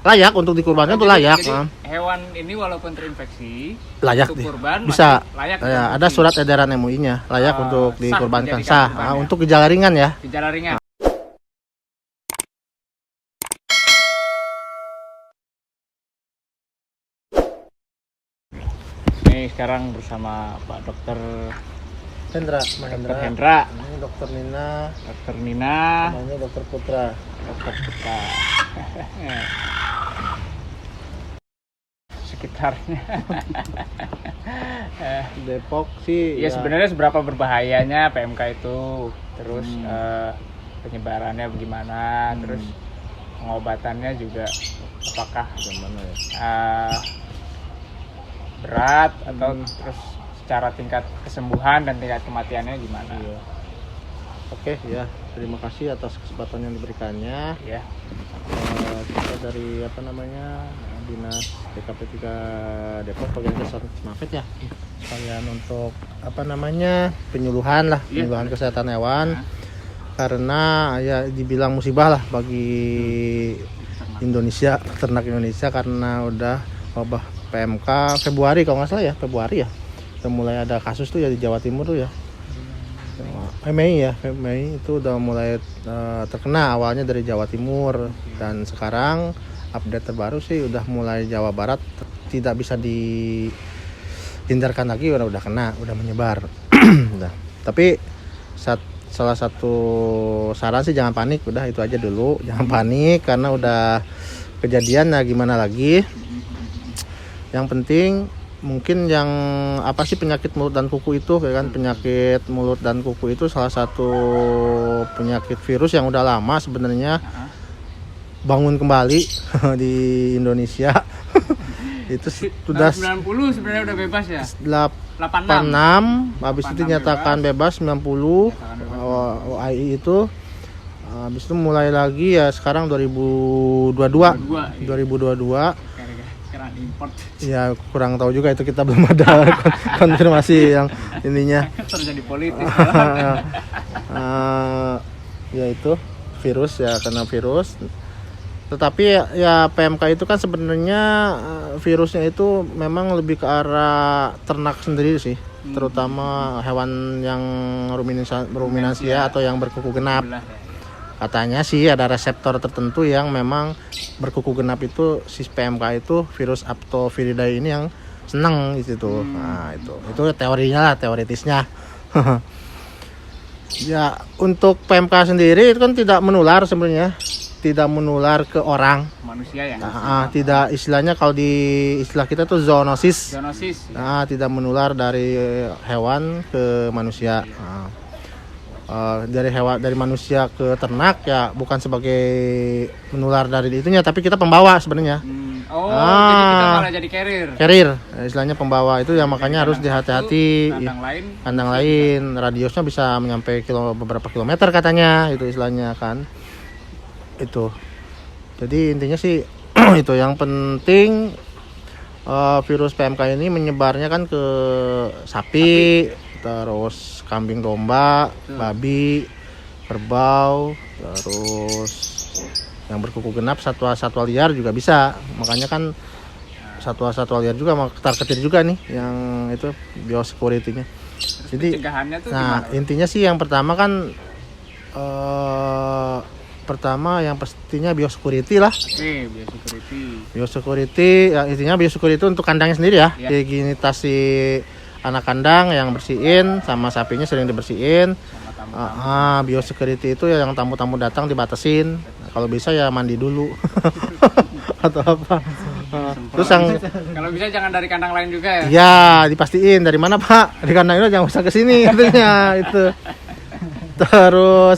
layak untuk dikurbankan tuh layak. Jadi hewan ini walaupun terinfeksi Layak untuk deh. kurban Bisa. masih layak. Ya, ada surat edaran MUI-nya layak untuk sah dikurbankan. dijadikan Sah. kurban ya. Untuk gejala ringan ya. Gejala ringan. Nih sekarang bersama Pak Dokter Hendra, Hendra, Ini Dokter Nina, Dokter Nina, namanya Dokter Putra. Dokter Putra. Sekitarnya. Depok sih. Ya sebenarnya seberapa berbahayanya PMK itu, terus penyebarannya bagaimana, terus pengobatannya juga apakah gimana ya? Berat atau terus secara tingkat kesembuhan dan tingkat kematiannya gimana? Iya. Oke ya, terima kasih atas kesempatan yang diberikannya. Ya. Kita dari Dinas TKP 3 Depok bagian kesehatan Cimavet ya. Sekalian untuk penyuluhan penyuluhan kesehatan hewan. Karena ya dibilang musibah lah bagi Indonesia, peternak Indonesia, karena udah wabah PMK Februari kalau nggak salah ya, Februari ya. Udah mulai ada kasus tuh ya di Jawa Timur tuh ya. Mei itu udah mulai terkena, awalnya dari Jawa Timur, dan sekarang update terbaru sih udah mulai Jawa Barat, tidak bisa dihindarkan lagi, udah kena, udah menyebar. Nah, tapi salah satu saran sih jangan panik, udah itu aja dulu, jangan panik karena udah kejadian, nah gimana lagi. Yang penting mungkin yang penyakit mulut dan kuku itu kan, penyakit mulut dan kuku itu salah satu penyakit virus yang udah lama sebenarnya bangun kembali di Indonesia. Itu sudah 90 sebenarnya udah bebas ya. 86 habis itu dinyatakan bebas 90 OAI itu. Habis itu mulai lagi ya sekarang 2022. Import. Ya kurang tahu juga itu, kita belum ada konfirmasi yang ininya. Terjadi politis. Ya itu virus ya, karena virus. Tetapi ya PMK itu kan sebenarnya virusnya itu memang lebih ke arah ternak sendiri sih, terutama hewan yang ruminansia atau yang berkuku genap. Katanya sih ada reseptor tertentu yang memang berkuku genap itu, si PMK itu virus Aptoviridae ini yang senang gitu. Nah, itu teorinya lah, teoritisnya. Ya, untuk PMK sendiri itu kan tidak menular sebenarnya. Tidak menular ke orang. Manusia ya. Tidak, istilahnya kalau di istilah kita tuh zoonosis. Zoonosis. Nah, tidak menular dari hewan ke manusia. Dari manusia ke ternak ya bukan sebagai menular dari itunya, tapi kita pembawa sebenarnya. Jadi kita malah jadi carrier. Istilahnya pembawa itu ya, makanya harus dihati-hati. Kandang lain radiusnya bisa menyampai beberapa kilometer katanya, itu istilahnya kan. Itu. Jadi intinya sih itu yang penting, virus PMK ini menyebarnya kan ke sapi. Terus kambing domba, babi, kerbau, terus yang berkuku genap, satwa-satwa liar juga bisa. Makanya kan satwa-satwa liar juga ketar-ketir juga nih yang itu biosecurity-nya. Jadi intinya sih yang pertama kan yang pastinya biosecurity lah. Oke, Biosecurity ya, intinya biosecurity untuk kandangnya sendiri ya. Higienitas si anak kandang yang bersihin, sama sapinya sering dibersihin. Biosecurity itu ya yang tamu-tamu datang dibatasin. Kalau bisa ya mandi dulu. Atau apa. Terus yang kalau bisa jangan dari kandang lain juga ya. Iya, dipastiin dari mana, Pak? Di kandang itu jangan usah ke sini katanya itu. Terus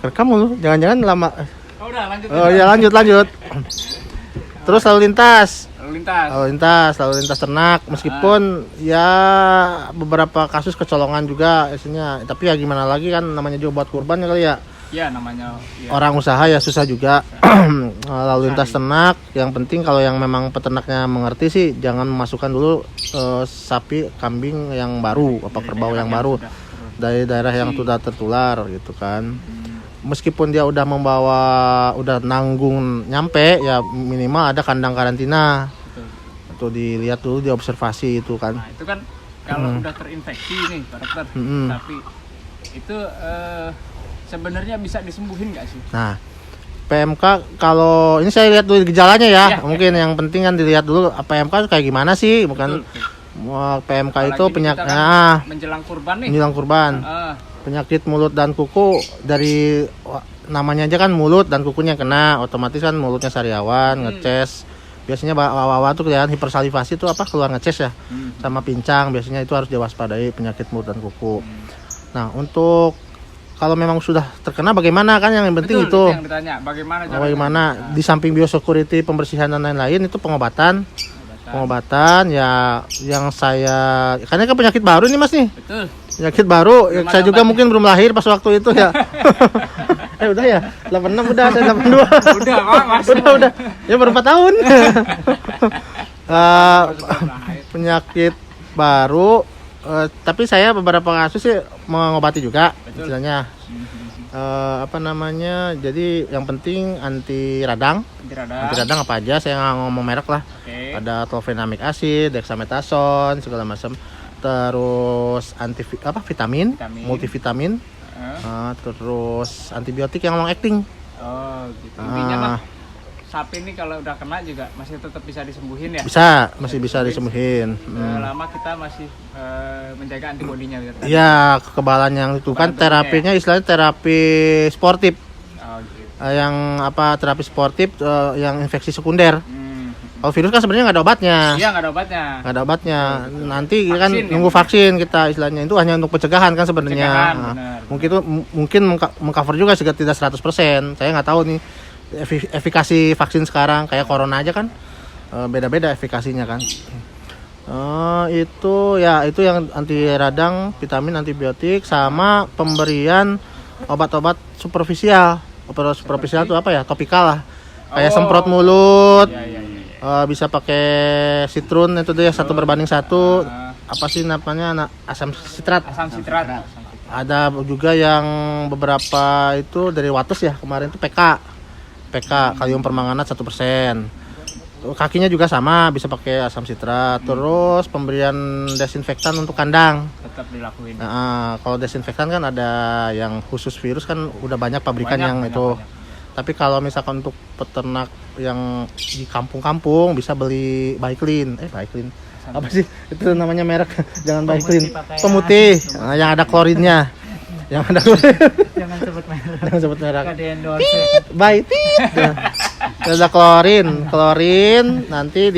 rekam lu. Jangan-jangan lama. Udah lanjut. Ya lanjut. Terus lalu lintas ternak, meskipun ya beberapa kasus kecolongan juga isinya, tapi ya gimana lagi kan, namanya juga buat kurban ya kali ya. Ya namanya orang usaha ya susah juga. Lalu lintas ternak, yang penting kalau yang memang peternaknya mengerti sih jangan memasukkan dulu sapi, kambing yang baru, kerbau yang baru dari daerah yang sudah tertular gitu kan. meskipun dia udah nanggung nyampe ya minimal ada kandang karantina. Betul. Itu dilihat dulu, diobservasi itu kan. Nah itu kan kalau udah terinfeksi nih Pak Dokter, tapi itu sebenarnya bisa disembuhin nggak sih? Nah, PMK kalau ini saya lihat dulu gejalanya ya. Iya, Mungkin yang penting kan dilihat dulu PMK itu kayak gimana sih, bukan PMK Apalagi itu ini kita penyakit kan menjelang kurban nih. menjelang kurban. Penyakit mulut dan kuku dari namanya aja kan mulut dan kukunya kena, otomatis kan mulutnya sariawan, ngeces. Biasanya awal-awal tuh kelihatan hipersalivasi itu apa keluar ngeces ya, sama pincang. Biasanya itu harus diwaspadai penyakit mulut dan kuku. Nah untuk kalau memang sudah terkena bagaimana kan yang penting Betul, itu yang ditanya bagaimana caranya? bagaimana di samping biosecurity pembersihan dan lain-lain itu pengobatan ya yang saya karena kan penyakit baru nih Mas nih. Betul. Penyakit baru, Belum saya ada juga obatnya. mungkin belum lahir pas waktu itu ya. Udah ya, 86 udah, saya 82. Udah, Mas. udah. Ya baru 4 tahun. Penyakit baru, tapi saya beberapa kasus sih mengobati juga. Betul. Istilahnya. Jadi yang penting anti radang. Anti radang apa aja, saya nggak ngomong merek lah. Oke. Ada clofenac acid, dexamethasone, segala macam. Terus vitamin, multivitamin, terus antibiotik yang long acting. Oh, gitu. Intinya mah sapi ini kalau udah kena juga masih tetap bisa disembuhin ya? Masih bisa disembuhin. Lama kita masih menjaga antibodinya gitu. Iya, kekebalan yang itu kan terapinya istilahnya terapi sportif. Oh, gitu. Terapi sportif yang infeksi sekunder. Kalau virus kan sebenarnya nggak ada obatnya. Iya, nggak ada obatnya. Nanti Vaksin kan ya, nunggu vaksin kita istilahnya itu hanya untuk pencegahan kan sebenarnya. Benar. Mungkin mengcover juga sih tidak 100%. Saya nggak tahu nih efikasi vaksin sekarang kayak corona aja kan beda-beda efikasinya kan. Itu yang anti radang, vitamin, antibiotik, sama pemberian obat-obat superficial. Obat superficial itu apa ya? Topikal lah. Kayak semprot mulut. Iya. Bisa pakai citrun itu dia 1:1. Apa sih namanya? Asam sitrat. Asam sitrat. Ada juga yang beberapa itu dari Wates ya kemarin itu PK kalium permanganat 1%. Kakinya juga sama bisa pakai asam sitrat. Terus pemberian desinfektan untuk kandang. Tetap dilakuin. Nah, kalau desinfektan kan ada yang khusus virus kan udah banyak pabrikan yang itu. Tapi kalau misalkan untuk peternak yang di kampung-kampung bisa beli Baiklin. Baiklin. Apa sih? Itu namanya merek. Jangan Baiklin. Pemutih. Nah, yang ada klorinnya. Yang ada klorin. Jangan sebut merek. Jangan sebut merek. Ada endorse. Baitit. Ada klorin nanti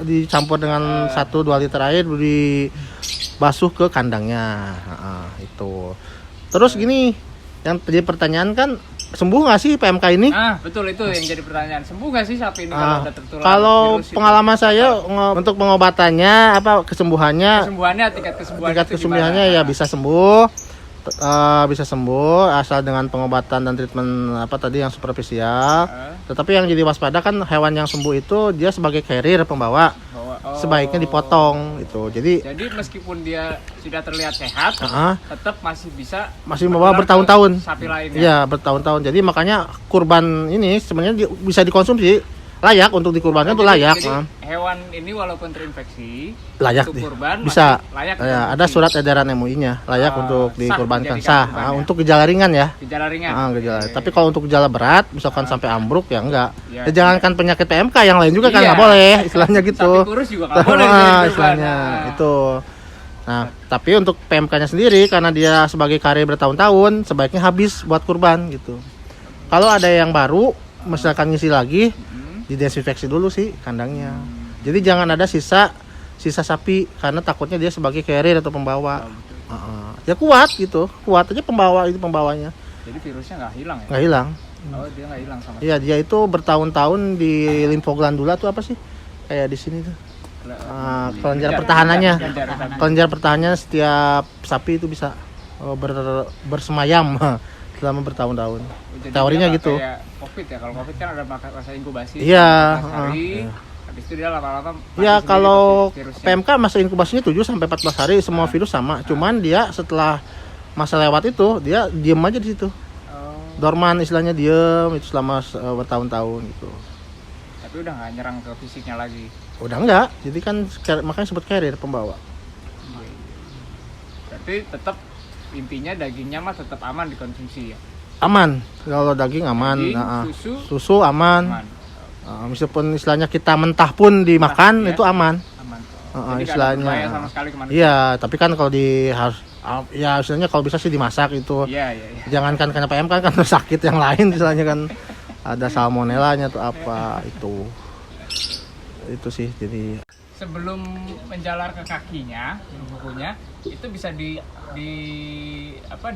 dicampur dengan 1-2 liter air dibasuh ke kandangnya. Itu. Terus gini, yang tadi pertanyaan kan sembuh nggak sih PMK ini? Betul itu yang jadi pertanyaan. Sembuh nggak sih sapi ini kalau udah tertular Kalau virus itu? pengalaman saya untuk pengobatannya kesembuhannya Tingkat kesembuhannya itu kesembuhannya gimana? ya bisa sembuh asal dengan pengobatan dan treatment yang superficial. Tetapi yang jadi waspada kan hewan yang sembuh itu dia sebagai carrier pembawa. Sebaiknya dipotong itu. Jadi meskipun dia sudah terlihat sehat, tetap masih membawa bertahun-tahun. Sapi lainnya. Iya, bertahun-tahun. Jadi makanya kurban ini sebenarnya bisa dikonsumsi, layak untuk dikurbankan itu layak. Jadi hewan ini walaupun terinfeksi, layak untuk kurban bisa. layak. Ada surat edaran MUI-nya layak untuk dikurbankan, sah. Untuk gejala ringan ya. Gejala ringan. Tapi kalau untuk gejala berat, misalkan sampai ambruk ya enggak. Ya, jangankan penyakit PMK yang lain juga kan nggak boleh, istilahnya gitu. Sapi kurus juga nggak boleh. Istilahnya itu. Nah, tapi untuk PMK-nya sendiri karena dia sebagai carrier bertahun-tahun, sebaiknya habis buat kurban gitu. Kalau ada yang baru, misalkan ngisi lagi, didesinfeksi dulu sih kandangnya. Jadi jangan ada sisa sapi karena takutnya dia sebagai carrier atau pembawa. Ya kuat aja pembawanya. Jadi virusnya nggak hilang ya? Nggak hilang. Dia nggak hilang sama. Iya, dia itu bertahun-tahun di limfoglandula tuh apa sih? Kayak di sini tuh. Kelenjar pertahanannya. Kelenjar pertahanannya setiap sapi itu bisa bersemayam selama bertahun-tahun. Teorinya gitu. Kayak COVID ya, kalau COVID kan ada masa inkubasi. Iya. Habis itu dia lama-lama. Iya, kalau PMK masa inkubasinya 7-14 hari semua virus sama. Cuman dia setelah masa lewat itu dia diem aja di situ. dorman istilahnya, diem itu selama bertahun-tahun gitu. Tapi udah nggak nyerang ke fisiknya lagi. Udah enggak, jadi kan makanya sebut carrier, pembawa. Berarti tetap intinya dagingnya mah tetap aman dikonsumsi ya. Aman, kalau daging aman. Daging, susu aman. aman. Meskipun istilahnya kita mentah pun dimakan Ya. Itu aman. Aman. Jadi Istilahnya. nggak ada berbahaya sama sekali ke manusia. Iya, tapi kan kalau ya istilahnya kalau bisa sih dimasak itu. Iya. Jangankan kena PMK kan sakit yang lain istilahnya kan, ada salmonellanya tuh apa itu sih. Jadi Sebelum menjalar ke kakinya, bukunya itu bisa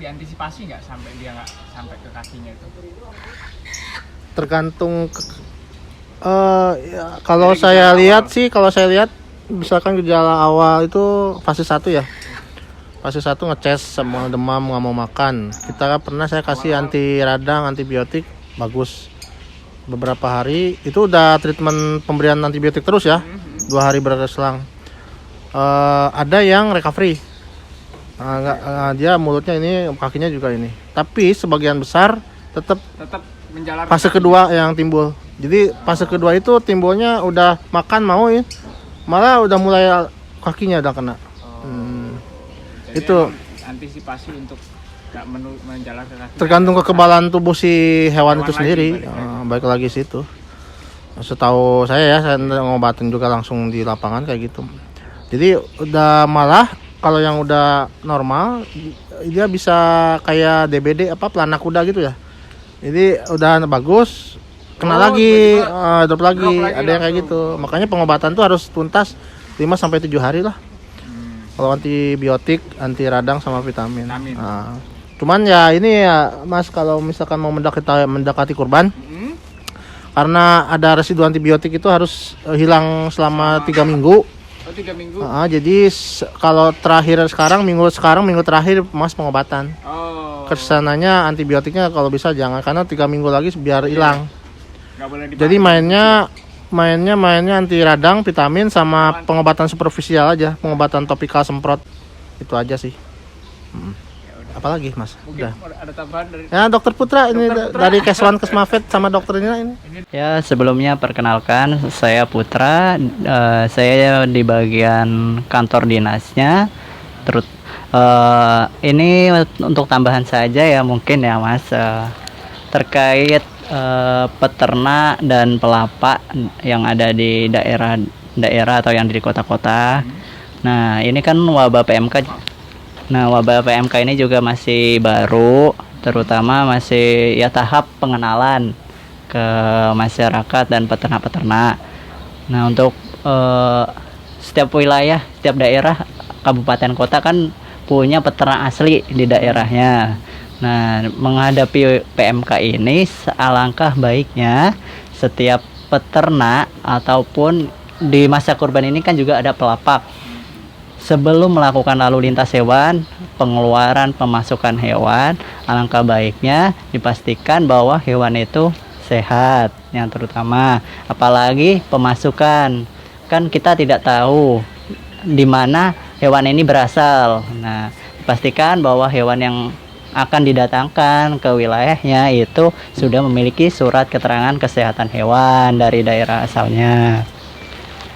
diantisipasi nggak sampai dia nggak sampai ke kakinya itu? tergantung ya, kalau saya lihat misalkan gejala awal itu fase 1 ya. Fase 1 ngeces sama demam, nggak mau makan. Saya kasih anti radang, antibiotik, bagus. Beberapa hari itu udah treatment pemberian antibiotik terus ya. 2 hari berselang. Ada yang recovery. Dia mulutnya ini, kakinya juga ini. Tapi sebagian besar tetap menjalar fase kedua yang timbul. Jadi fase kedua itu timbulnya udah makan mau ya, malah udah mulai kakinya udah kena. Jadi Itu antisipasi untuk nggak menjalar ke kaki. tergantung kekebalan tubuh si hewan itu Lagi, sendiri. balik Balik lagi situ. Setahu saya ya, saya ngobatin juga langsung di lapangan kayak gitu. Jadi udah malah kalau yang udah normal dia bisa kayak DBD pelana kuda gitu ya. Jadi udah bagus, kena lagi, drop lagi, ada yang kayak gitu. Makanya pengobatan tuh harus tuntas 5-7 hari lah. Kalau antibiotik, anti radang sama vitamin. Cuman ya ini ya Mas, kalau misalkan mau mendekati kurban, karena ada residu antibiotik itu harus hilang selama 3 minggu. 3 minggu. Jadi kalau minggu terakhir Mas pengobatan. Kesananya antibiotiknya kalau bisa jangan, karena 3 minggu lagi biar hilang. Jadi mainnya anti radang, vitamin sama pengobatan superficial aja, pengobatan topikal semprot. Itu aja sih. Apalagi Mas? Mungkin ada tambahan dari Dokter Putra ini dari Keswan Kesmafet sama dokternya ini. Ya, sebelumnya perkenalkan, saya Putra. Saya di bagian kantor dinasnya. Ini untuk tambahan saja ya mungkin ya Mas, terkait peternak dan pelapa yang ada di daerah atau yang di kota-kota. Nah, ini kan wabah PMK. Nah, wabah PMK ini juga masih baru, terutama masih ya tahap pengenalan ke masyarakat dan peternak-peternak. Nah, untuk setiap wilayah, setiap daerah, kabupaten kota kan punya peternak asli di daerahnya. Nah, menghadapi PMK ini alangkah baiknya setiap peternak ataupun di masa kurban ini kan juga ada pelapak. Sebelum melakukan lalu lintas hewan, pengeluaran pemasukan hewan, alangkah baiknya dipastikan bahwa hewan itu sehat, yang terutama. Apalagi pemasukan, kan kita tidak tahu di mana hewan ini berasal. Nah, pastikan bahwa hewan yang akan didatangkan ke wilayahnya itu sudah memiliki surat keterangan kesehatan hewan dari daerah asalnya.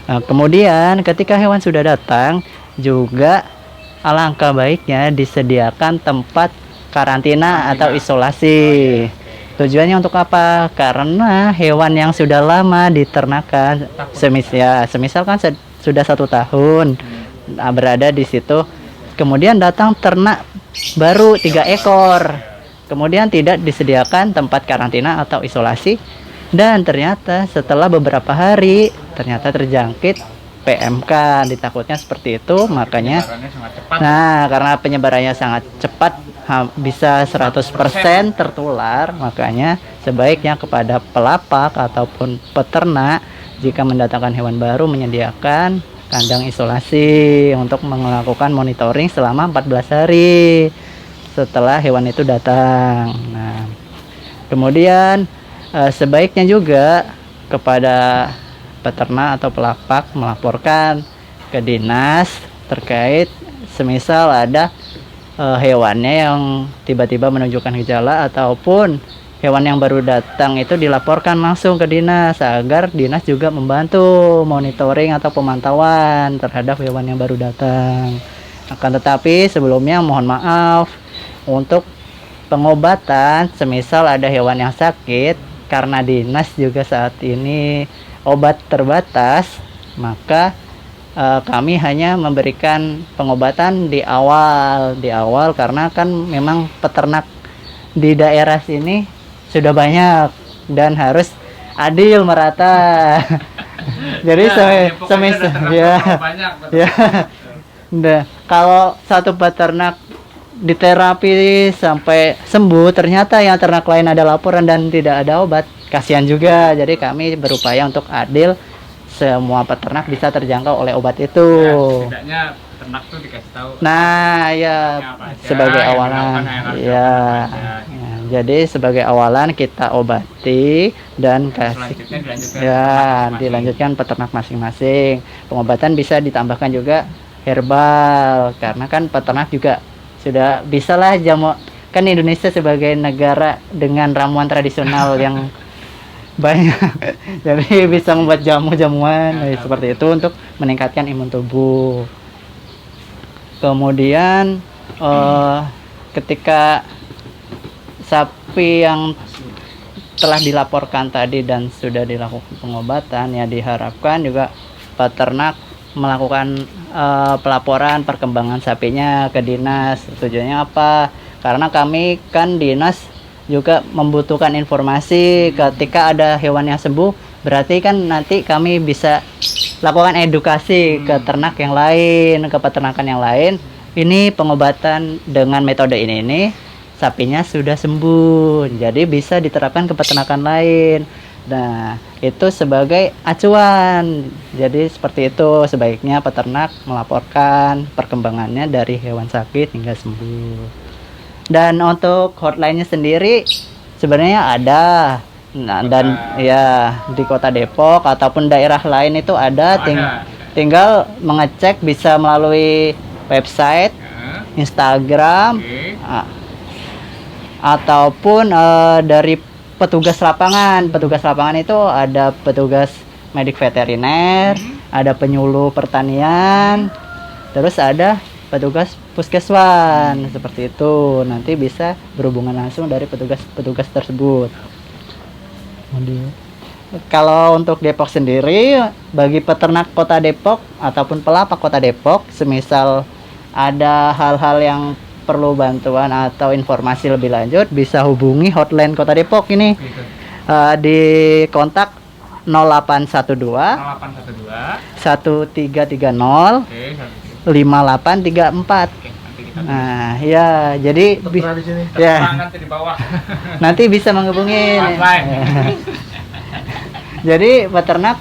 Nah, kemudian ketika hewan sudah datang, juga alangkah baiknya disediakan tempat karantina atau isolasi. Tujuannya untuk apa? Karena hewan yang sudah lama diternakan, semisal kan sudah 1 tahun berada di situ, kemudian datang ternak baru 3 ekor, kemudian tidak disediakan tempat karantina atau isolasi, dan ternyata setelah beberapa hari ternyata terjangkit PMK, ditakutnya seperti itu. Makanya karena penyebarannya sangat cepat, bisa 100% tertular, makanya sebaiknya kepada pelapak ataupun peternak jika mendatangkan hewan baru menyediakan kandang isolasi untuk melakukan monitoring selama 14 hari setelah hewan itu datang. Nah, kemudian sebaiknya juga kepada peternak atau pelapak melaporkan ke dinas terkait semisal ada hewannya yang tiba-tiba menunjukkan gejala ataupun hewan yang baru datang itu dilaporkan langsung ke dinas agar dinas juga membantu monitoring atau pemantauan terhadap hewan yang baru datang. Akan tetapi sebelumnya mohon maaf untuk pengobatan, semisal ada hewan yang sakit, karena dinas juga saat ini obat terbatas, maka kami hanya memberikan pengobatan di awal karena kan memang peternak di daerah sini sudah banyak dan harus adil merata. Jadi semisal ya, ya. Nah, kalau satu peternak diterapi sampai sembuh, ternyata yang ternak lain ada laporan dan tidak ada obat, kasihan juga. Jadi kami berupaya untuk adil, semua peternak bisa terjangkau oleh obat itu. Ya, setidaknya peternak tuh dikasih tahu. Nah, ya sebagai awalan, ya. Jadi sebagai awalan kita obati dan kasih, dilanjutkan peternak masing-masing. Pengobatan bisa ditambahkan juga herbal, karena kan peternak juga sudah bisa lah jamu. Kan Indonesia sebagai negara dengan ramuan tradisional yang banyak, jadi bisa membuat jamu-jamuan seperti itu untuk meningkatkan imun tubuh. Kemudian ketika sapi yang telah dilaporkan tadi dan sudah dilakukan pengobatan, ya diharapkan juga peternak melakukan pelaporan perkembangan sapinya ke dinas. Tujuannya apa? Karena kami kan dinas juga membutuhkan informasi ketika ada hewan yang sembuh, berarti kan nanti kami bisa lakukan edukasi ke ternak yang lain, ke peternakan yang lain. Ini pengobatan dengan metode ini sapinya sudah sembuh, jadi bisa diterapkan ke peternakan lain. Nah, itu sebagai acuan. Jadi seperti itu, sebaiknya peternak melaporkan perkembangannya dari hewan sakit hingga sembuh. Dan untuk hotline-nya sendiri sebenarnya ada. Nah, dan ya di Kota Depok ataupun daerah lain itu ada, tinggal mengecek bisa melalui website, Instagram, ataupun dari petugas lapangan. Petugas lapangan itu ada petugas medik veteriner, ada penyuluh pertanian, terus ada petugas puskeswan, seperti itu. Nanti bisa berhubungan langsung dari petugas tersebut. Kalau untuk Depok sendiri, bagi peternak Kota Depok ataupun pelapak Kota Depok, semisal ada hal-hal yang perlu bantuan atau informasi lebih lanjut, bisa hubungi hotline Kota Depok ini. Di kontak 0812 1330 5834. Nah, ya, jadi ya, nanti bisa menghubungi. Jadi peternak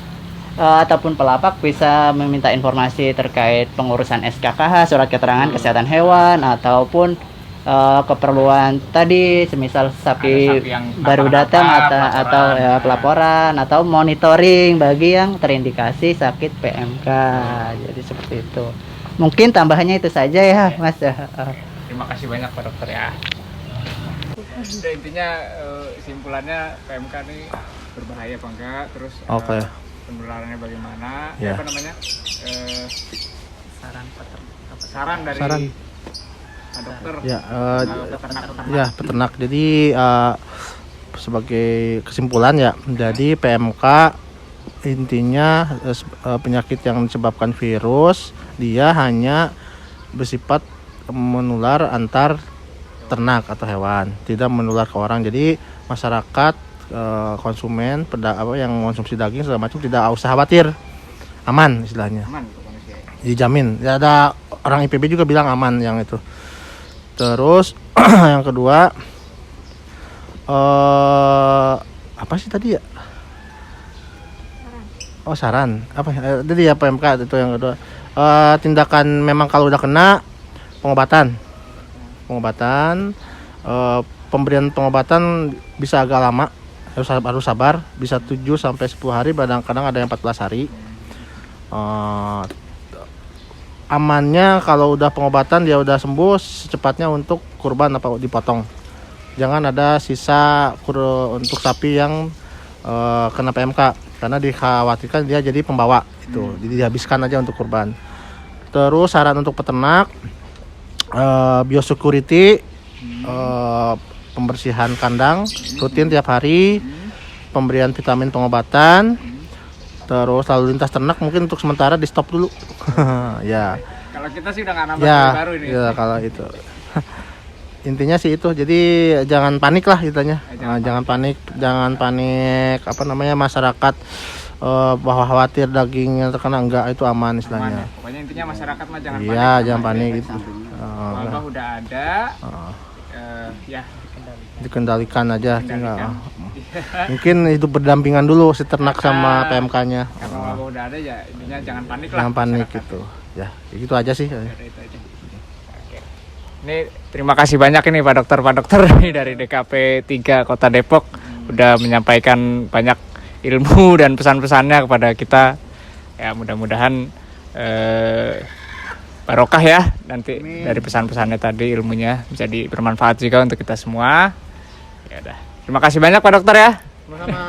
ataupun pelapak bisa meminta informasi terkait pengurusan SKKH, surat keterangan kesehatan hewan, ataupun keperluan tadi, semisal sapi baru datang atau ya, pelaporan atau monitoring bagi yang terindikasi sakit PMK. Jadi seperti itu. Mungkin tambahannya itu saja ya, Mas. Terima kasih banyak Pak Dokter ya. Udah, intinya simpulannya PMK ini berbahaya apa enggak, terus penularannya bagaimana, apa namanya, saran dari Pak Dokter ya peternak. Jadi sebagai kesimpulan ya, jadi PMK intinya penyakit yang disebabkan virus, dia hanya bersifat menular antar ternak atau hewan, tidak menular ke orang. Jadi masyarakat, konsumen yang mengonsumsi daging segala macam tidak usah khawatir, aman istilahnya, dijamin. Ya, ada orang IPB juga bilang aman yang itu. Terus yang kedua, apa sih tadi ya? Saran apa? Jadi ya PMK itu yang kedua. Tindakan memang kalau udah kena, pengobatan, pemberian pengobatan bisa agak lama. Harus sabar, bisa 7 sampai 10 hari, kadang-kadang ada yang 14 hari. amannya kalau udah pengobatan dia udah sembuh secepatnya untuk kurban apa dipotong. Jangan ada sisa untuk sapi yang kena PMK karena dikhawatirkan dia jadi pembawa itu. Jadi dihabiskan aja untuk kurban. Terus saran untuk peternak, biosecurity, pembersihan kandang rutin tiap hari, pemberian vitamin pengobatan. Terus lalu lintas ternak mungkin untuk sementara di stop dulu. Ya. Kalau kita sih udah nggak nambah Ya, baru ini. ya kalau itu. Intinya sih itu. Jadi jangan panik lah intinya. Jangan panik apa namanya masyarakat bahwa khawatir dagingnya terkena, enggak, itu aman Aman istilahnya. ya. Pokoknya intinya masyarakat mah jangan panik. Iya, jangan panik gitu. Wabah udah ada. Ya Dikendalikan aja tinggal. kendalikan. Mungkin itu berdampingan dulu si ternak sama PMK-nya. Karena wabah udah ada ya intinya jangan panik lah. Jangan panik masyarakat. gitu. Ya, gitu aja sih. Udah, itu aja. Oke. Ini terima kasih banyak ini Pak Dokter nih dari DKP 3 Kota Depok udah menyampaikan banyak ilmu dan pesan-pesannya kepada kita. Ya mudah-mudahan barokah ya nanti dari pesan-pesannya tadi, ilmunya menjadi bermanfaat juga untuk kita semua. Ya udah. Terima kasih banyak Pak Dokter ya. Sama-sama.